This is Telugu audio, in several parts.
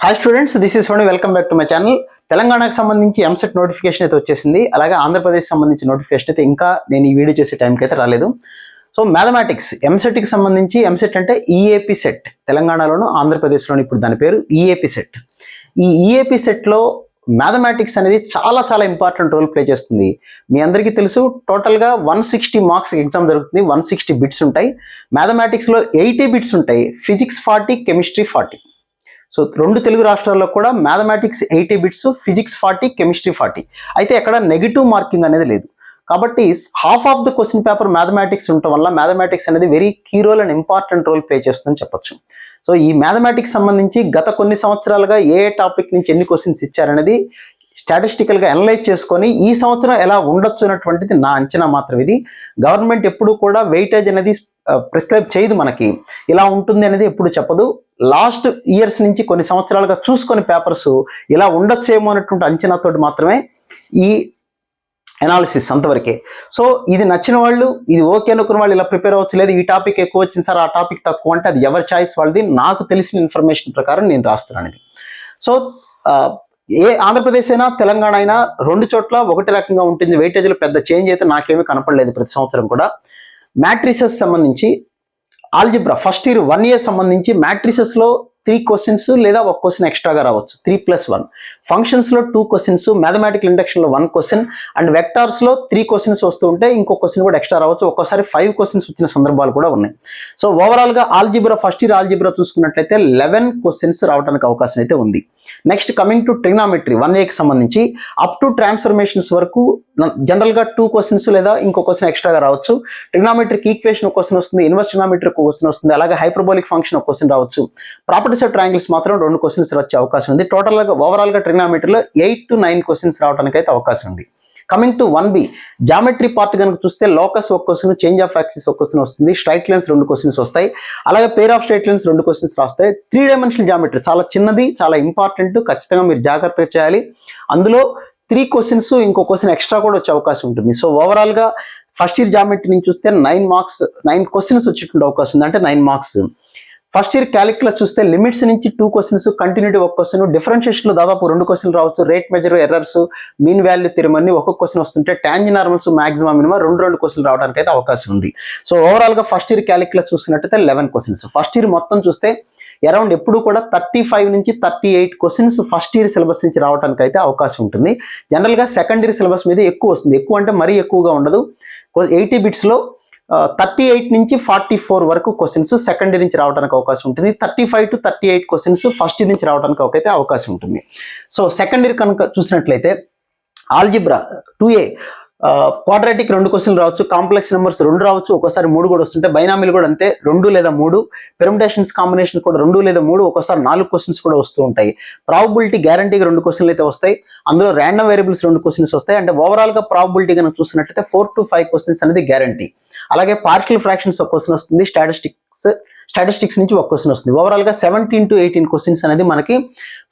Hi students, this is phone. Welcome back to my channel. తెలంగాణకు సంబంధించి ఎంసెట్ నోటిఫికేషన్ అయితే వచ్చేసింది. అలాగే ఆంధ్రప్రదేశ్ సంబంధించి నోటిఫికేషన్ అయితే ఇంకా నేను ఈ వీడియో చేసే టైంకి అయితే రాలేదు. సో మ్యాథమెటిక్స్ ఎంసెట్కి సంబంధించి, ఎంసెట్ అంటే ఈఏపీ సెట్, తెలంగాణలోను ఆంధ్రప్రదేశ్లోను ఇప్పుడు దాని పేరు ఈఏపీ సెట్. ఈ ఈఏపీ సెట్లో మ్యాథమెటిక్స్ అనేది చాలా చాలా ఇంపార్టెంట్ రోల్ ప్లే చేస్తుంది. మీ అందరికీ తెలుసు, టోటల్గా 160 మార్క్స్ ఎగ్జామ్ జరుగుతుంది. 160 బిట్స్ ఉంటాయి. మ్యాథమెటిక్స్లో 80 బిట్స్ ఉంటాయి. Physics 40, chemistry 40. సో రెండు తెలుగు రాష్ట్రాల్లో కూడా మ్యాథమెటిక్స్ 80 బిట్స్, ఫిజిక్స్ 40, కెమిస్ట్రీ 40. అయితే ఎక్కడ నెగిటివ్ మార్కింగ్ అనేది లేదు. కాబట్టి half of the question paper mathematics ఉండటం వల్ల మ్యాథమెటిక్స్ అనేది very key role and important role play చేస్తుందని చెప్పొచ్చు. సో ఈ మ్యాథమెటిక్స్ సంబంధించి గత కొన్ని సంవత్సరాలుగా ఏ టాపిక్ నుంచి ఎన్ని క్వశ్చన్స్ ఇచ్చారనేది స్టాటిస్టికల్గా అనలైజ్ చేసుకొని ఈ సంవత్సరం ఎలా ఉండొచ్చు అన్నటువంటిది నా అంచనా మాత్రం. ఇది గవర్నమెంట్ ఎప్పుడు కూడా వెయిటేజ్ అనేది ప్రిస్క్రైబ్ చేయదు, మనకి ఇలా ఉంటుంది అనేది ఎప్పుడు చెప్పదు. లాస్ట్ ఇయర్స్ నుంచి కొన్ని సంవత్సరాలుగా చూసుకొని పేపర్స్ ఇలా ఉండొచ్చేమో అనేటువంటి అంచనాతోటి మాత్రమే ఈ అనాలిసిస్ అంతవరకే. సో ఇది నచ్చిన వాళ్ళు, ఇది ఓకే అనుకున్న వాళ్ళు ఇలా ప్రిపేర్ అవ్వచ్చు. లేదు ఈ టాపిక్ ఎక్కువ వచ్చింది సార్, ఆ టాపిక్ తక్కువ అంటే అది ఎవరి చాయిస్ వాళ్ళది. నాకు తెలిసిన ఇన్ఫర్మేషన్ ప్రకారం నేను రాస్తున్నాను ఇది. సో ఏ ఆంధ్రప్రదేశ్ అయినా తెలంగాణ అయినా రెండు చోట్ల ఒకటి రకంగా ఉంటుంది. వెయిటేజ్లో పెద్ద చేంజ్ అయితే నాకేమీ కనపడలేదు ప్రతి సంవత్సరం కూడా. మ్యాట్రిసెస్ సంబంధించి ఆల్జిబ్రా ఫస్ట్ ఇయర్ 1 ఇయర్ సంబంధించి మ్యాట్రిసెస్లో 3 క్వశ్చన్స్ లేదా ఒక క్వశ్చన్ ఎక్స్ట్రాగా రావచ్చు. 3+1. ఫంక్షన్స్లో 2 క్వశ్చన్స్, మ్యాథమెటికల్ ఇండక్షన్లో 1 క్వశ్చన్ అండ్ వెక్టార్స్లో 3 క్వశ్చన్స్ వస్తూ ఉంటే ఇంకో క్వశ్చన్ కూడా ఎక్స్ట్రా రావచ్చు. ఒక్కోసారి 5 క్వశ్చన్స్ వచ్చిన సందర్భాలు కూడా ఉన్నాయి. సో ఓవరాల్గా ఆల్జిబ్రా ఫస్ట్ ఇయర్ ఆల్జిబ్రా చూసుకున్నట్లయితే 11 క్వశ్చన్స్ రావడానికి అవకాశం అయితే ఉంది. నెక్స్ట్ కమింగ్ టు ట్రిగ్నామెట్రీ 1Aకి సంబంధించి అప్ టు ట్రాన్స్ఫర్మేషన్స్ వరకు జనరల్గా 2 క్వశ్చన్స్ లేదా ఇంకో క్వశ్చన్ ఎక్స్ట్రాగా రావచ్చు. ట్రిగ్నామెట్రిక్ ఈక్వేషన్ ఒక క్వశ్చన్ వస్తుంది, ఇన్వర్స్ ట్రిగ్నామెట్రిక్ ఒక క్వశ్చన్ వస్తుంది, అలాగే హైపర్బోలిక్ ఫంక్షన్ ఒక క్వశ్చన్ రావచ్చు. ప్రాపర్టీస్ ఆఫ్ ట్రయాంగిల్స్ మాత్రం 2 క్వశ్చన్స్ వచ్చే అవకాశం ఉంది. టోటల్గా ఓవరాల్గా ట్రిగ్నామెట్రీలో 8 to 9 క్వశ్చన్స్ రావడానికి అయితే అవకాశం ఉంది. Coming to 1B geometry part కనుక చూస్తే లోకస్ ఒక క్వశ్చన్, చేంజ్ ఆఫ్ యాక్సిస్ ఒక క్వశ్చన్ వస్తుంది, స్ట్రైట్ లైన్స్ 2 క్వశ్చన్స్ వస్తాయి, అలాగే pair of straight lines 2 questions రాస్తాయి. 3 డైమెన్షనల్ జామెట్రీ చాలా చిన్నది, చాలా ఇంపార్టెంట్, ఖచ్చితంగా మీరు జాగ్రత్తగా చేయాలి. అందులో 3 క్వశ్చన్స్ ఇంకో క్వశ్చన్ ఎక్స్ట్రా కూడా వచ్చే అవకాశం ఉంటుంది. సో ఓవరాల్గా ఫస్ట్ ఇయర్ జామెట్రీ నుంచి చూస్తే 9 క్వశ్చన్స్ వచ్చేటువంటి అవకాశం ఉంది, అంటే 9 మార్క్స్. ఫస్ట్ ఇయర్ క్యాలిక్యులస్ చూస్తే లిమిట్స్ నుంచి 2 క్వశ్చన్స్, కంటిన్యూటీ ఒక క్వశ్చన్, డిఫరెన్షియేషన్లో దాదాపు 2 క్వశ్చన్లు రావచ్చు. Rate measure, errors, mean value theorem అన్ని ఒక్కొక్క క్వశ్చన్ వస్తుంటే టాంజెంట్ నార్మల్స్, మాక్సిమం మినిమం 2 క్వశ్చన్లు రావడానికి అయితే అవకాశం ఉంది. సో ఓవరాల్గా ఫస్ట్ ఇయర్ క్యాలిక్యులస్ చూసినట్టయితే 11 క్వశ్చన్స్. ఫస్ట్ ఇయర్ మొత్తం చూస్తే అరౌండ్ ఎప్పుడు కూడా 35 నుంచి 38 క్వశ్చన్స్ ఫస్ట్ ఇయర్ సిలబస్ నుంచి రావడానికి అయితే అవకాశం ఉంటుంది. జనరల్గా సెకండ్ ఇయర్ సిలబస్ మీద ఎక్కువ వస్తుంది. ఎక్కువ అంటే మరీ ఎక్కువగా ఉండదు. 80 బిట్స్లో 38 నుంచి 44 వరకు క్వశ్చన్స్ సెకండ్ ఇయర్ నుంచి రావడానికి అవకాశం ఉంటుంది. 35 to 38 క్వశ్చన్స్ ఫస్ట్ ఇయర్ నుంచి రావడానికి అయితే అవకాశం ఉంటుంది. సో సెకండ్ ఇయర్ కనుక చూసినట్లయితే ఆల్జిబ్రా 2A క్వాడ్రాటిక్ 2 క్వశ్చన్లు రావచ్చు, కాంప్లెక్స్ నెంబర్స్ 2 రావచ్చు, ఒక్కోసారి 3 కూడా వస్తుంటే, బైనామిల్ కూడా అంతే 2 లేదా 3, పెర్ముటేషన్స్ కాంబినేషన్ కూడా 2 లేదా 3, ఒక్కోసారి 4 క్వశ్చన్స్ కూడా వస్తూ ఉంటాయి. ప్రాబబిలిటీ గ్యారంటీగా 2 క్వశ్చన్లు అయితే వస్తాయి. అందులో ర్యాండమ్ వేరియబుల్స్ 2 క్వశ్చన్స్ వస్తాయి. అంటే ఓవరాల్గా ప్రాబబిలిటీ కనుక చూసినట్టయితే 4 to 5 క్వశ్చన్స్ అనేది గ్యారంటీ. అలాగే పార్షియల్ ఫ్రాక్షన్స్ ఒక క్వశ్చన్ వస్తుంది, స్టాటిస్టిక్స్ నుంచి ఒక క్వశ్చన్ వస్తుంది. ఓవరాల్గా 17 to 18 క్వశ్చన్స్ అనేది మనకి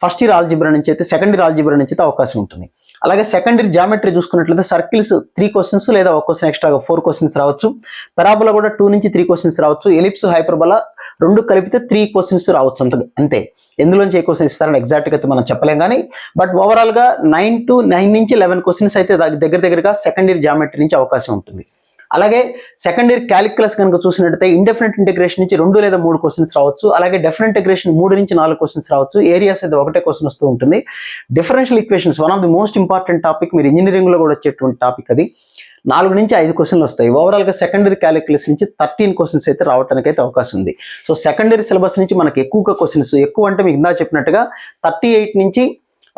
ఫస్ట్ ఇయర్ ఆల్జిబ్రా నుంచి అయితే సెకండ్ ఇయర్ ఆల్జిబ్రా నుంచి అయితే అవకాశం ఉంటుంది. అలాగే సెకండ్ ఇయర్ జామెట్రీ చూసుకున్నట్లయితే సర్కిల్స్ 3 క్వశ్చన్స్ లేదా ఒక క్వశ్చన్ ఎక్స్ట్రాగా 4 క్వశ్చన్స్ రావచ్చు. పెరాబోలా కూడా 2 నుంచి 3 క్వశ్చన్స్ రావచ్చు. ఎలిప్స్, హైపర్బోలా 2 కలిపితే 3 క్వశ్చన్స్ రావచ్చు అంతే. ఎందులోంచి ఏ క్వశ్చన్ ఇస్తారని ఎగ్జాక్ట్గా అయితే మనం చెప్పలేం కానీ, బట్ ఓవరాల్గా 9 నుంచి 11 క్వశ్చన్స్ అయితే దగ్గరగా సెకండ్ ఇయర్ జామెట్రీ నుంచి అవకాశం ఉంటుంది. అలాగే సెకండ్ ఇయర్ క్యాలిక్యులస్ కనుక చూసినట్టయితే ఇండెఫినెట్ ఇంటిగ్రేషన్ నుంచి 2 లేదా 3 క్వశ్చన్స్ రావచ్చు. అలాగే డెఫినెట్ ఇంటిగ్రేషన్ 3 నుంచి 4 క్వశ్చన్స్ రావచ్చు. ఏరియాస్ అయితే ఒకటే క్వశ్చన్ వస్తూ ఉంటుంది. Differential equations one of the most important topic, మీరు ఇంజనీరింగ్లో కూడా వచ్చేటువంటి టాపిక్ అది. 4 నుంచి 5 క్వశ్చన్లు వస్తాయి. ఓవరాల్గా సెకండ్ ఇయర్ క్యాలిక్యులస్ నుంచి 13 క్వశ్చన్స్ అయితే రావడానికి అయితే అవకాశం ఉంది. సో సెకండ్ ఇయర్ సిలబస్ నుంచి మనకి ఎక్కువగా క్వశ్చన్స్, ఎక్కువ అంటే మీకు ఇందా చెప్పినట్టుగా 38 నుంచి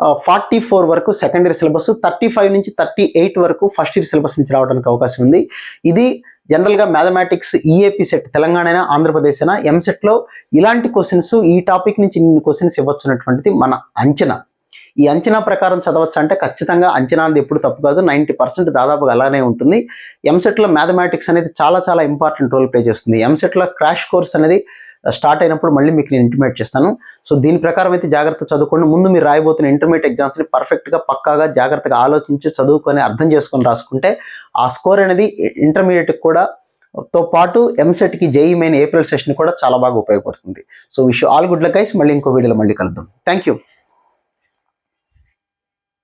44 వరకు సెకండ్ ఇయర్ సిలబస్, 35 నుంచి 38 వరకు ఫస్ట్ ఇయర్ సిలబస్ నుంచి రావడానికి అవకాశం ఉంది. ఇది జనరల్గా మ్యాథమెటిక్స్ ఈఏపీ సెట్ తెలంగాణ అయినా ఆంధ్రప్రదేశ్ అయినా ఎంసెట్లో ఇలాంటి క్వశ్చన్స్, ఈ టాపిక్ నుంచి ఇన్ని క్వశ్చన్స్ ఇవ్వచ్చు అనేటువంటిది మన అంచనా. ఈ అంచనా ప్రకారం చదవచ్చు అంటే ఖచ్చితంగా అంచనా అనేది ఎప్పుడు తప్పు కాదు. 90% దాదాపుగా అలానే ఉంటుంది. ఎంసెట్లో మ్యాథమెటిక్స్ అనేది చాలా చాలా ఇంపార్టెంట్ రోల్ ప్లే చేస్తుంది. ఎంసెట్లో క్రాష్ కోర్స్ అనేది స్టార్ట్ అయినప్పుడు మళ్ళీ మీకు నేను ఇంటిమేట్ చేస్తాను. సో దీని ప్రకారం అయితే జాగ్రత్త చదువుకోండి. ముందు మీరు రాయబోతున్న ఇంటర్మీడియట్ ఎగ్జామ్స్ని పర్ఫెక్ట్గా పక్కాగా జాగ్రత్తగా ఆలోచించి చదువుకొని అర్థం చేసుకొని రాసుకుంటే ఆ స్కోర్ అనేది ఇంటర్మీడియట్కి కూడా తో పాటు ఎంసెట్కి జేఈ మెయిన్ ఏప్రిల్ సెషన్ కూడా చాలా బాగా ఉపయోగపడుతుంది. So wish all good luck guys. మళ్ళీ ఇంకో వీడియోలో మళ్ళీ కలుద్దాం. Thank you.